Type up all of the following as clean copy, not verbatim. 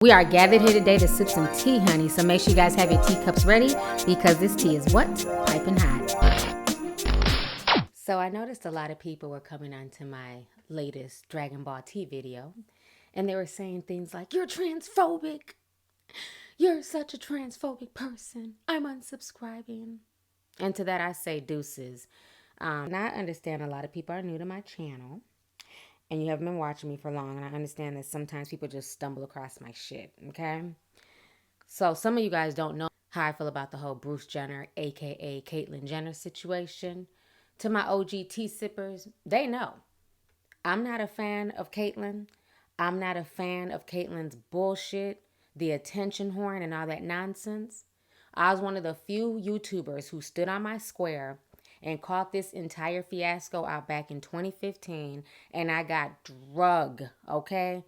We are gathered here today to sip some tea, honey, so make sure you guys have your teacups ready because this tea is what? Piping hot. So I noticed a lot of people were coming onto my latest Dragon Ball T video, and they were saying things like, "You're transphobic. You're such a transphobic person. I'm unsubscribing." And to that I say deuces. And I understand a lot of people are new to my channel, and you haven't been watching me for long, and I understand that sometimes people just stumble across my shit, okay? So some of you guys don't know how I feel about the whole Bruce Jenner, a.k.a. Caitlyn Jenner situation. To my OG tea sippers, they know. I'm not a fan of Caitlyn. I'm not a fan of Caitlyn's bullshit, the attention whoring and all that nonsense. I was one of the few YouTubers who stood on my square and caught this entire fiasco out back in 2015, and I got drug, okay,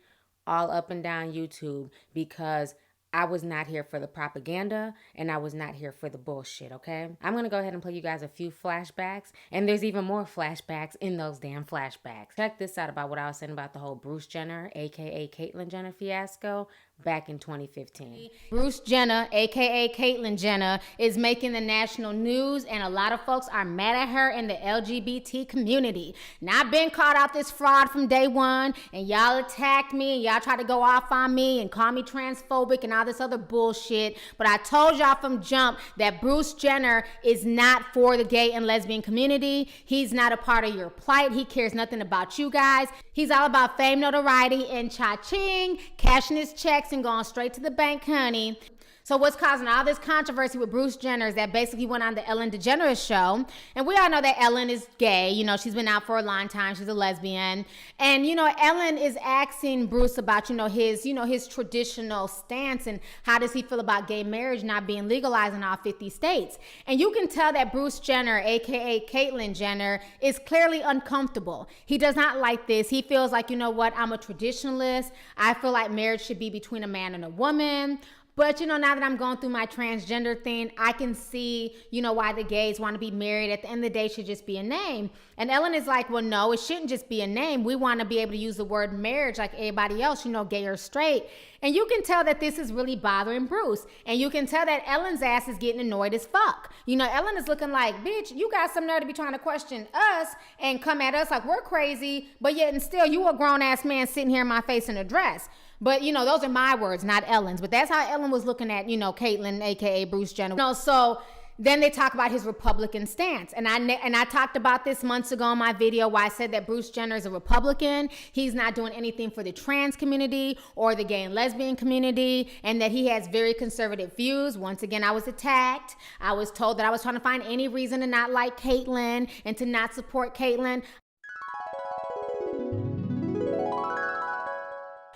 all up and down YouTube because I was not here for the propaganda and I was not here for the bullshit, okay? I'm gonna go ahead and play you guys a few flashbacks, and there's even more flashbacks in those damn flashbacks. Check this out about what I was saying about the whole Bruce Jenner, aka Caitlyn Jenner fiasco back in 2015. Bruce Jenner, aka Caitlyn Jenner, is making the national news, and a lot of folks are mad at her in the LGBT community. Now, I've been caught out this fraud from day one, and y'all attacked me, and y'all tried to go off on me and call me transphobic and all this other bullshit. But I told y'all from jump that Bruce Jenner is not for the gay and lesbian community. He's not a part of your plight. He cares nothing about you guys. He's all about fame, notoriety, and cha-ching, cashing his checks and going straight to the bank, honey. So what's causing all this controversy with Bruce Jenner is that basically went on the Ellen DeGeneres show. And we all know that Ellen is gay. You know, she's been out for a long time. She's a lesbian. And, you know, Ellen is asking Bruce about, his traditional stance and how does he feel about gay marriage not being legalized in all 50 states. And you can tell that Bruce Jenner, a.k.a. Caitlyn Jenner, is clearly uncomfortable. He does not like this. He feels like, you know what, I'm a traditionalist. I feel like marriage should be between a man and a woman. But, now that I'm going through my transgender thing, I can see, why the gays want to be married. At the end of the day, it should just be a name. And Ellen is like, well, no, it shouldn't just be a name. We want to be able to use the word marriage like everybody else, gay or straight. And you can tell that this is really bothering Bruce. And you can tell that Ellen's ass is getting annoyed as fuck. Ellen is looking like, bitch, you got some nerve to be trying to question us and come at us like we're crazy. But yet and still, you a grown-ass man sitting here in my face in a dress. But, those are my words, not Ellen's. But that's how Ellen was looking at, Caitlyn, a.k.a. Bruce Jenner. So then they talk about his Republican stance. And I talked about this months ago in my video where I said that Bruce Jenner is a Republican. He's not doing anything for the trans community or the gay and lesbian community, and that he has very conservative views. Once again, I was attacked. I was told that I was trying to find any reason to not like Caitlyn and to not support Caitlyn.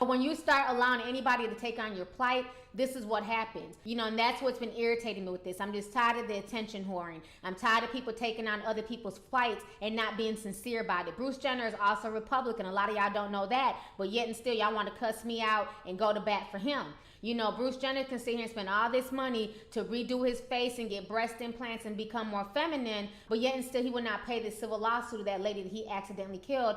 When you start allowing anybody to take on your plight, this is what happens. And that's what's been irritating me with this. I'm just tired of the attention whoring. I'm tired of people taking on other people's plights and not being sincere about it. Bruce Jenner is also Republican. A lot of y'all don't know that, but yet and still y'all want to cuss me out and go to bat for him. Bruce Jenner can sit here and spend all this money to redo his face and get breast implants and become more feminine, but yet and still he would not pay the civil lawsuit of that lady that he accidentally killed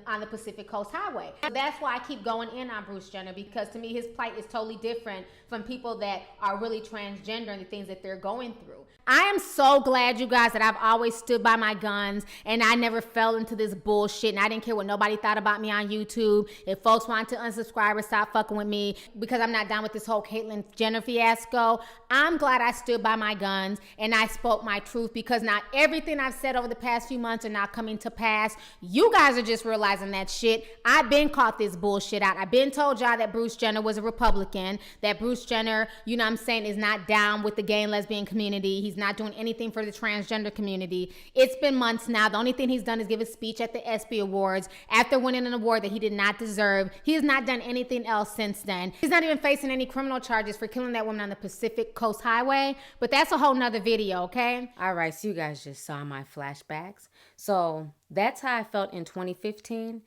on the Pacific Coast Highway. So that's why I keep going in on Bruce Jenner, because to me his plight is totally different from people that are really transgender and the things that they're going through. I am so glad, you guys, that I've always stood by my guns and I never fell into this bullshit, and I didn't care what nobody thought about me on YouTube. If folks wanted to unsubscribe or stop fucking with me because I'm not down with this whole Caitlyn Jenner fiasco, I'm glad I stood by my guns and I spoke my truth, because now everything I've said over the past few months are now coming to pass. You guys are just realizing that shit. I've been caught this bullshit out. I've been told y'all that Bruce Jenner was a Republican, that Bruce Jenner, is not down with the gay and lesbian community. He's not doing anything for the transgender community. It's been months now. The only thing he's done is give a speech at the ESPY Awards after winning an award that he did not deserve. He has not done anything else since then. He's not even facing any criminal charges for killing that woman on the Pacific Coast Highway, but that's a whole nother video, okay? All right, so you guys just saw my flashbacks. So that's how I felt in 2015,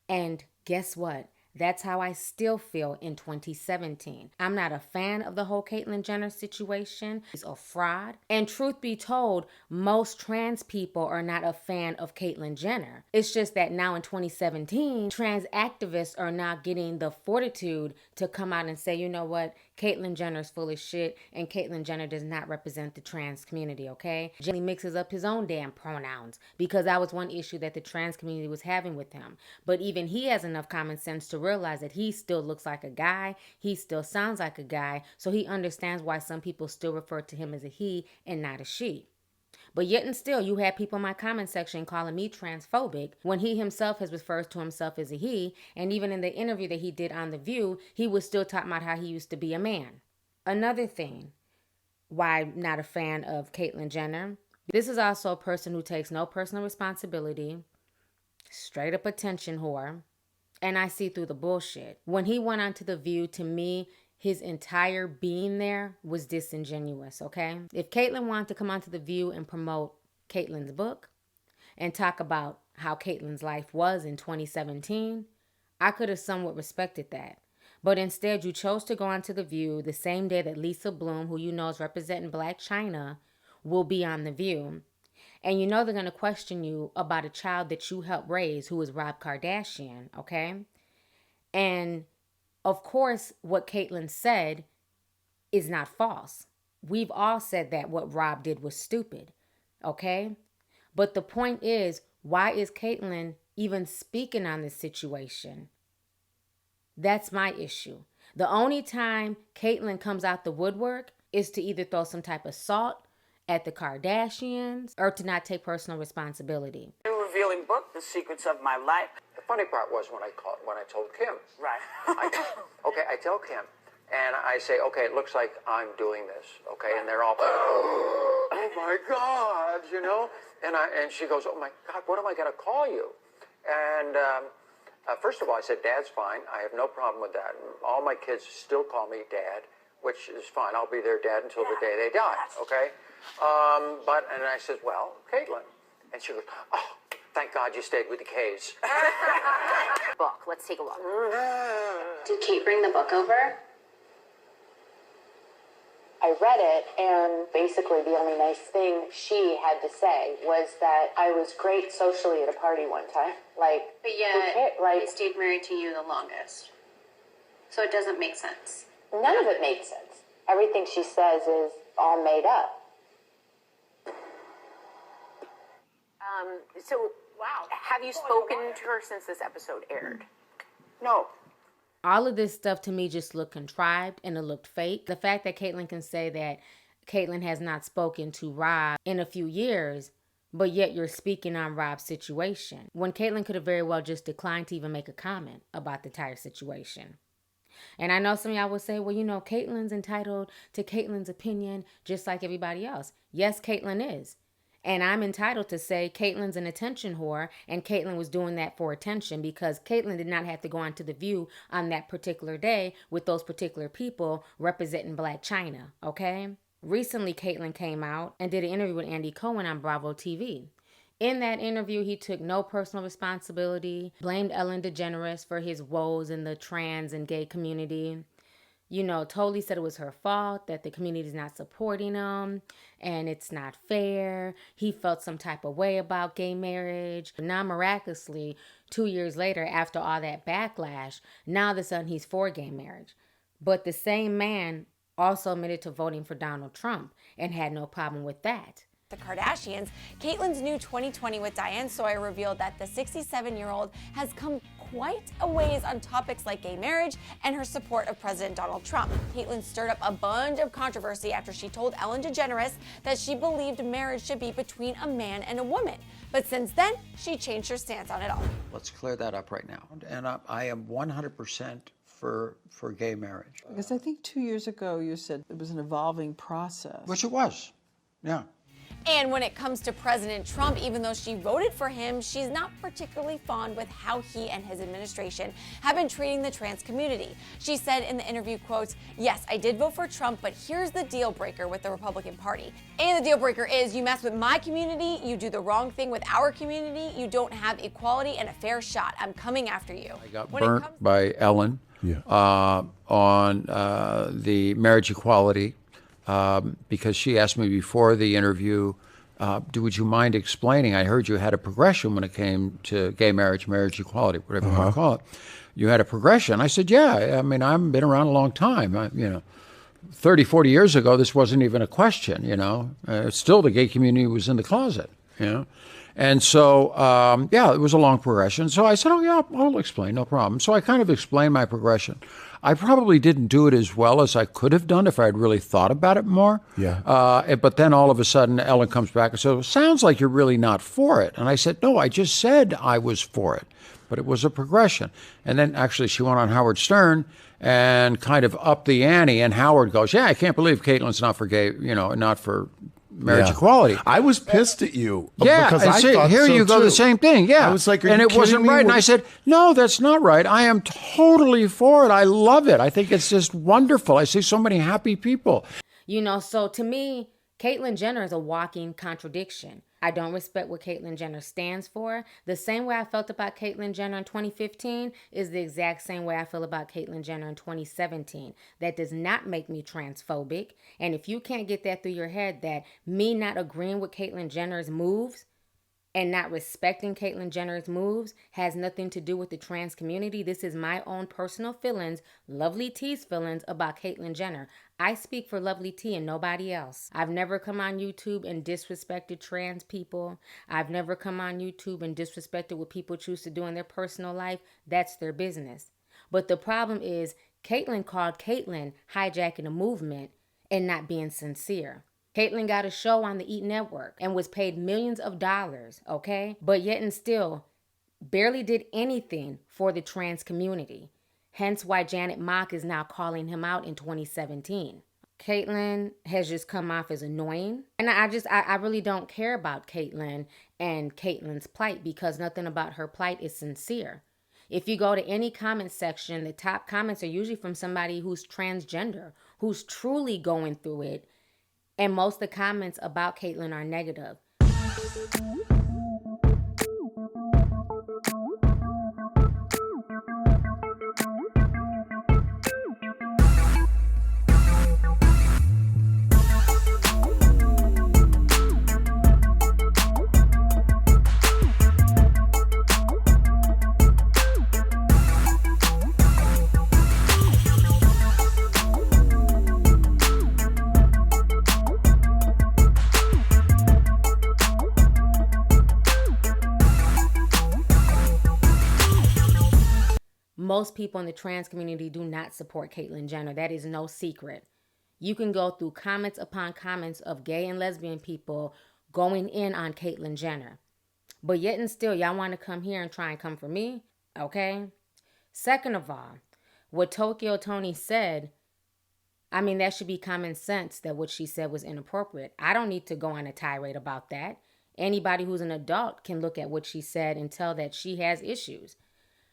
and guess what? That's how I still feel in 2017. I'm not a fan of the whole Caitlyn Jenner situation. It's a fraud. And truth be told, most trans people are not a fan of Caitlyn Jenner. It's just that now in 2017, trans activists are now getting the fortitude to come out and say, you know what, Caitlyn Jenner's full of shit and Caitlyn Jenner does not represent the trans community, okay? Jenny mixes up his own damn pronouns because that was one issue that the trans community was having with him. But even he has enough common sense to realize that he still looks like a guy, he still sounds like a guy, so he understands why some people still refer to him as a he and not a she. But yet and still, you have people in my comment section calling me transphobic when he himself has referred to himself as a he, and even in the interview that he did on The View, he was still talking about how he used to be a man. Another thing why I'm not a fan of Caitlyn Jenner, this is also a person who takes no personal responsibility, straight up attention whore, and I see through the bullshit. When he went onto The View, to me, his entire being there was disingenuous, okay? If Caitlyn wanted to come onto The View and promote Caitlyn's book and talk about how Caitlyn's life was in 2017, I could have somewhat respected that. But instead, you chose to go onto The View the same day that Lisa Bloom, who you know is representing Blac Chyna, will be on The View. And you know they're going to question you about a child that you helped raise, who is Rob Kardashian, okay? And of course, what Caitlyn said is not false. We've all said that what Rob did was stupid, okay? But the point is, why is Caitlyn even speaking on this situation? That's my issue. The only time Caitlyn comes out the woodwork is to either throw some type of salt at the Kardashians or to not take personal responsibility. A revealing book, The Secrets of My Life. The funny part was when I told Kim. Right. I tell Kim, and I say, okay, it looks like I'm doing this, okay, and they're all, oh my God, you know, and she goes, oh my God, what am I going to call you? And first of all, I said, Dad's fine. I have no problem with that. All my kids still call me Dad, which is fine. I'll be their dad until the day they die, okay? And I said, well, Caitlyn. And she goes, oh, thank God you stayed with the K's. Book. Let's take a look. Did Kate bring the book over? I read it, and basically the only nice thing she had to say was that I was great socially at a party one time. But yet, I stayed married to you the longest. So it doesn't make sense. None of it makes sense. Everything she says is all made up. Wow. Have you spoken to her since this episode aired? No. All of this stuff to me just looked contrived and it looked fake. The fact that Caitlyn can say that Caitlyn has not spoken to Rob in a few years, but yet you're speaking on Rob's situation, when Caitlyn could have very well just declined to even make a comment about the entire situation. And I know some of y'all will say, well, you know, Caitlyn's entitled to Caitlyn's opinion just like everybody else. Yes, Caitlyn is. And I'm entitled to say Caitlyn's an attention whore, and Caitlyn was doing that for attention because Caitlyn did not have to go onto The View on that particular day with those particular people representing Blac Chyna, okay? Recently, Caitlyn came out and did an interview with Andy Cohen on Bravo TV. In that interview, he took no personal responsibility, blamed Ellen DeGeneres for his woes in the trans and gay community. You know, totally said it was her fault, that the community is not supporting him, and it's not fair. He felt some type of way about gay marriage. Now, miraculously, 2 years later, after all that backlash, now all of a sudden he's for gay marriage. But the same man also admitted to voting for Donald Trump and had no problem with that. The Kardashians, Caitlyn's new 2020 with Diane Sawyer revealed that the 67-year-old has come quite a ways on topics like gay marriage and her support of President Donald Trump. Caitlyn stirred up a bunch of controversy after she told Ellen DeGeneres that she believed marriage should be between a man and a woman. But since then, she changed her stance on it all. Let's clear that up right now. And I am 100% for gay marriage. Because I think 2 years ago you said it was an evolving process. Which it was, yeah. And when it comes to President Trump, even though she voted for him, she's not particularly fond with how he and his administration have been treating the trans community. She said in the interview, quote, "Yes, I did vote for Trump, but here's the deal breaker with the Republican Party. And the deal breaker is you mess with my community, you do the wrong thing with our community, you don't have equality and a fair shot. I'm coming after you." I got burnt by Ellen on the marriage equality because she asked me before the interview, would you mind explaining? I heard you had a progression when it came to gay marriage, marriage equality, whatever you want to call it. You had a progression. I said, yeah, I mean, I've been around a long time. 30, 40 years ago, this wasn't even a question, Still, the gay community was in the closet, And so, it was a long progression. So I said, oh, yeah, I'll explain, no problem. So I kind of explained my progression. I probably didn't do it as well as I could have done if I had really thought about it more. Yeah. But then all of a sudden, Ellen comes back and says, sounds like you're really not for it. And I said, no, I just said I was for it. But it was a progression. And then actually she went on Howard Stern and kind of upped the ante. And Howard goes, yeah, I can't believe Caitlyn's not for gay, not for marriage equality. I was pissed at you. Yeah, because I thought here so you go, too. the same thing. Yeah, I was like, and it wasn't right. And I said, no, that's not right. I am totally for it. I love it. I think it's just wonderful. I see so many happy people. So to me, Caitlyn Jenner is a walking contradiction. I don't respect what Caitlyn Jenner stands for. The same way I felt about Caitlyn Jenner in 2015 is the exact same way I feel about Caitlyn Jenner in 2017. That does not make me transphobic. And if you can't get that through your head, that me not agreeing with Caitlyn Jenner's moves and not respecting Caitlyn Jenner's moves has nothing to do with the trans community. This is my own personal feelings, Lovelyty's feelings about Caitlyn Jenner. I speak for Lovelyti and nobody else. I've never come on YouTube and disrespected trans people. I've never come on YouTube and disrespected what people choose to do in their personal life. That's their business. But the problem is Caitlyn called Caitlyn hijacking a movement and not being sincere. Caitlyn got a show on the E! Network and was paid millions of dollars, okay? But yet and still barely did anything for the trans community. Hence why Janet Mock is now calling him out in 2017. Caitlyn has just come off as annoying. And I really don't care about Caitlyn and Caitlyn's plight because nothing about her plight is sincere. If you go to any comment section, the top comments are usually from somebody who's transgender, who's truly going through it. And most of the comments about Caitlyn are negative. Most people in the trans community do not support Caitlyn Jenner. That is no secret. You can go through comments upon comments of gay and lesbian people going in on Caitlyn Jenner. But yet and still, y'all want to come here and try and come for me? Okay? Second of all, what Tokyo Toni said, I mean, that should be common sense that what she said was inappropriate. I don't need to go on a tirade about that. Anybody who's an adult can look at what she said and tell that she has issues.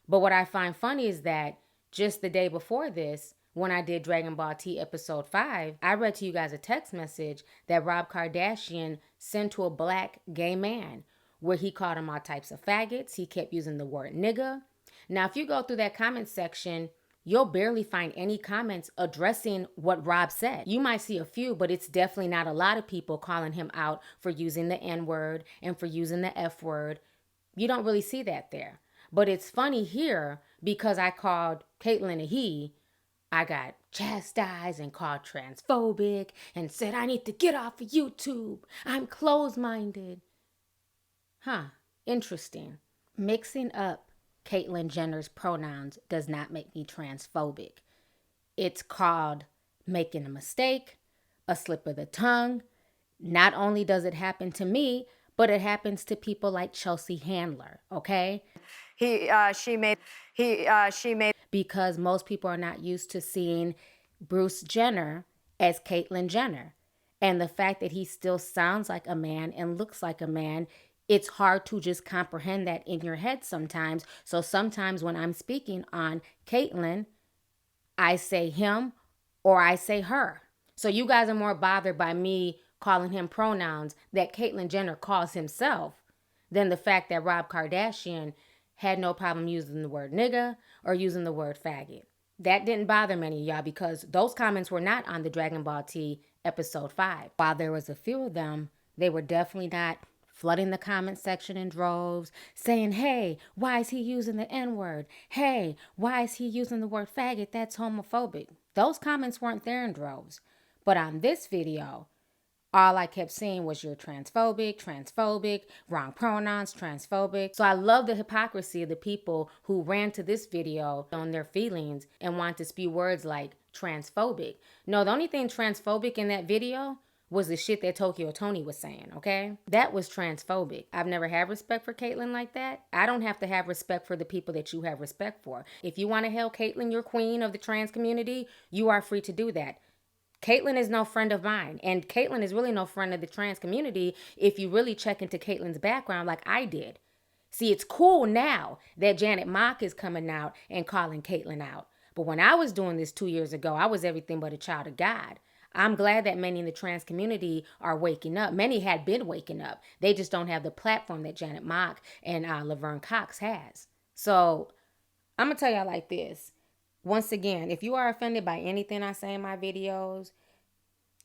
But what I find funny is that just the day before this, when I did Dragon Ball T episode 5, I read to you guys a text message that Rob Kardashian sent to a black gay man where he called him all types of faggots. He kept using the word nigga. Now, if you go through that comment section, you'll barely find any comments addressing what Rob said. You might see a few, but it's definitely not a lot of people calling him out for using the N-word and for using the F-word. You don't really see that there. But it's funny here because I called Caitlyn a he. I got chastised and called transphobic and said I need to get off of YouTube. I'm closed-minded. Interesting. Mixing up Caitlyn Jenner's pronouns does not make me transphobic. It's called making a mistake, a slip of the tongue. Not only does it happen to me, but it happens to people like Chelsea Handler, okay? She made. Because most people are not used to seeing Bruce Jenner as Caitlyn Jenner. And the fact that he still sounds like a man and looks like a man, it's hard to just comprehend that in your head sometimes. So sometimes when I'm speaking on Caitlyn, I say him or I say her. So you guys are more bothered by me calling him pronouns that Caitlyn Jenner calls himself than the fact that Rob Kardashian had no problem using the word nigga or using the word faggot. That didn't bother many of y'all because those comments were not on the Dragon Ball T episode 5. While there was a few of them, they were definitely not flooding the comment section in droves, saying, hey, why is he using the N-word? Hey, why is he using the word faggot? That's homophobic. Those comments weren't there in droves. But on this video, all I kept seeing was you're transphobic, wrong pronouns, transphobic. So I love the hypocrisy of the people who ran to this video on their feelings and want to spew words like transphobic. No, the only thing transphobic in that video was the shit that Tokyo Tony was saying, okay? That was transphobic. I've never had respect for Caitlyn like that. I don't have to have respect for the people that you have respect for. If you want to hail Caitlyn your queen of the trans community, you are free to do that. Caitlyn is no friend of mine, and Caitlyn is really no friend of the trans community if you really check into Caitlyn's background like I did. See, it's cool now that Janet Mock is coming out and calling Caitlyn out. But when I was doing this 2 years ago, I was everything but a child of God. I'm glad that many in the trans community are waking up. Many had been waking up. They just don't have the platform that Janet Mock and Laverne Cox has. So I'm going to tell y'all like this. Once again, if you are offended by anything I say in my videos,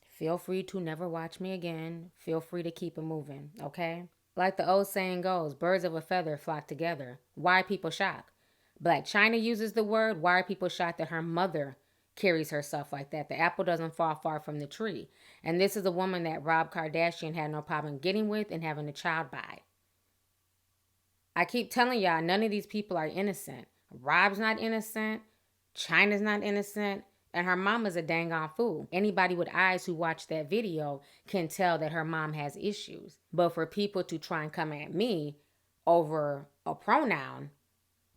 feel free to never watch me again. Feel free to keep it moving, okay? Like the old saying goes, birds of a feather flock together. Why are people shocked? Black China uses the word. Why are people shocked that her mother carries herself like that? The apple doesn't fall far from the tree. And this is a woman that Rob Kardashian had no problem getting with and having a child by. I keep telling y'all, none of these people are innocent. Rob's not innocent. China's not innocent. And her mama's a dang on fool. Anybody with eyes who watch that video can tell that her mom has issues. But for people to try and come at me over a pronoun,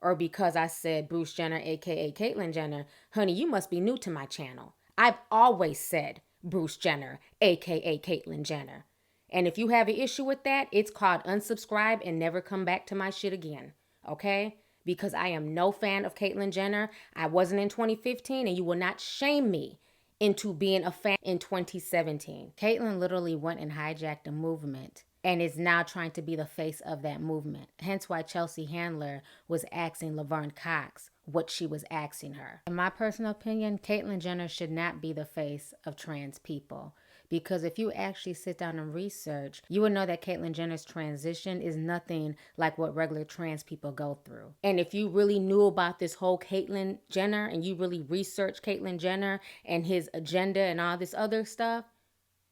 or because I said Bruce Jenner, aka Caitlyn Jenner, honey, you must be new to my channel. I've always said Bruce Jenner, aka Caitlyn Jenner. And if you have an issue with that, it's called unsubscribe and never come back to my shit again. Okay? Because I am no fan of Caitlyn Jenner. I wasn't in 2015, and you will not shame me into being a fan in 2017. Caitlyn literally went and hijacked a movement and is now trying to be the face of that movement. Hence why Chelsea Handler was asking Laverne Cox what she was asking her. In my personal opinion, Caitlyn Jenner should not be the face of trans people. Because if you actually sit down and research, you would know that Caitlyn Jenner's transition is nothing like what regular trans people go through. And if you really knew about this whole Caitlyn Jenner and you really researched Caitlyn Jenner and his agenda and all this other stuff,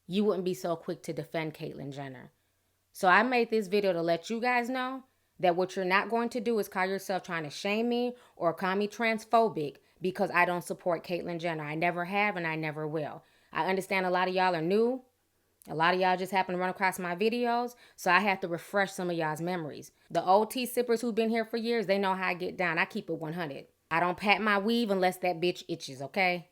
you wouldn't be so quick to defend Caitlyn Jenner. So I made this video to let you guys know that what you're not going to do is call yourself trying to shame me or call me transphobic because I don't support Caitlyn Jenner. I never have and I never will. I understand a lot of y'all are new. A lot of y'all just happen to run across my videos, so I have to refresh some of y'all's memories. The old tea sippers who've been here for years, they know how I get down. I keep it 100. I don't pat my weave unless that bitch itches, okay?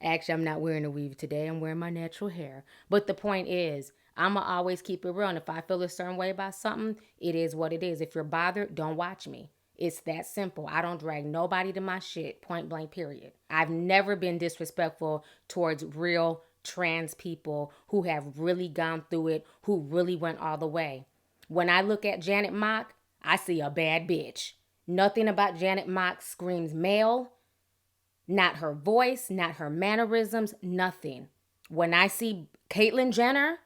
Actually, I'm not wearing a weave today. I'm wearing my natural hair. But the point is, I'ma always keep it real. And if I feel a certain way about something, it is what it is. If you're bothered, don't watch me. It's that simple. I don't drag nobody to my shit, point blank, period. I've never been disrespectful towards real trans people who have really gone through it, who really went all the way. When I look at Janet Mock, I see a bad bitch. Nothing about Janet Mock screams male. Not her voice, not her mannerisms, nothing. When I see Caitlyn Jenner,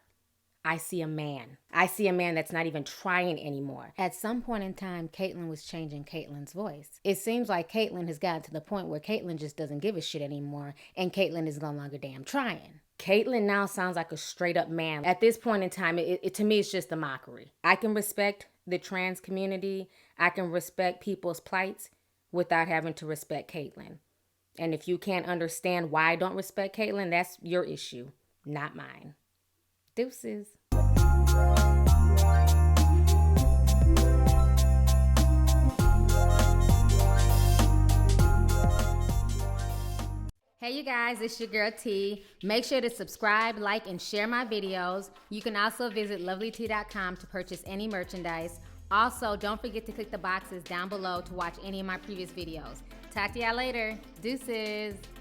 I see a man. I see a man that's not even trying anymore. At some point in time, Caitlyn was changing Caitlyn's voice. It seems like Caitlyn has gotten to the point where Caitlyn just doesn't give a shit anymore, and Caitlyn is no longer damn trying. Caitlyn now sounds like a straight up man. At this point in time, to me, it's just a mockery. I can respect the trans community. I can respect people's plights without having to respect Caitlyn. And if you can't understand why I don't respect Caitlyn, that's your issue, not mine. Deuces. Hey you guys, it's your girl T. Make sure to subscribe, like, and share my videos. You can also visit Lovelyti.com to purchase any merchandise. Also, don't forget to click the boxes down below to watch any of my previous videos. Talk to y'all later. Deuces.